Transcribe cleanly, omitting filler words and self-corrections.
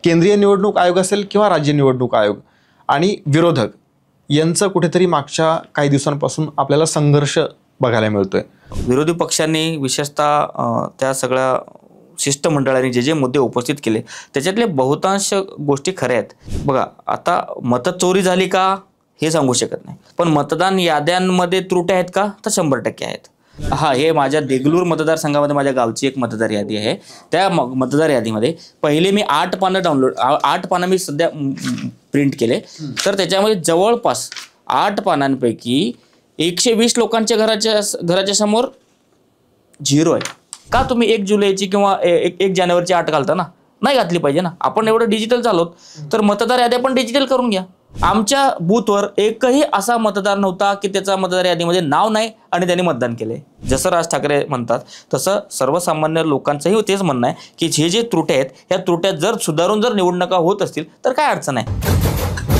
केंद्रीय निवडणूक आयोग असेल किंवा राज्य निवडणूक आयोग आणि विरोधक यांचं कुठेतरी मागच्या काही दिवसांपासून आपल्याला संघर्ष बघायला मिळतोय। विरोधी पक्षांनी विशेषतः त्या सगळ्या शिष्टमंडळाने जे मुद्दे उपस्थित केले त्याच्यातले बहुतांश गोष्टी खऱ्या आहेत। बघा, आता मतचोरी झाली का हे सांगू शकत नाही, पण मतदान याद्यांमध्ये त्रुटी आहेत का, तर 100% आहेत। हा, हे माझ्या देगलूर मतदारसंघामध्ये माझ्या गावची एक मतदार यादी आहे। त्या मतदार यादीमध्ये पहिले मी 8 पानं 8 पानं मी सध्या प्रिंट केले, तर त्याच्यामध्ये जवळपास 8 पानांपैकी 120 लोकांच्या घराच्या समोर 0 आहे। का तुम्ही 1 जुलैची किंवा 1 जानेवारीची अट घालता ना? नाही घातली पाहिजे ना। आपण एवढं डिजिटल चालवत, तर मतदार याद्या पण डिजिटल करून घ्या। आमच्या बूथवर एकही असा मतदार नव्हता की त्याचा मतदार यादीमध्ये नाव नाही आणि त्यांनी मतदान केले। जसं राज ठाकरे म्हणतात तसं सर्वसामान्य लोकांचंही तेच म्हणणं आहे की जे त्रुट्या आहेत ह्या त्रुट्या जर सुधारून जर निवडणुका होत असतील तर काय अडचण आहे।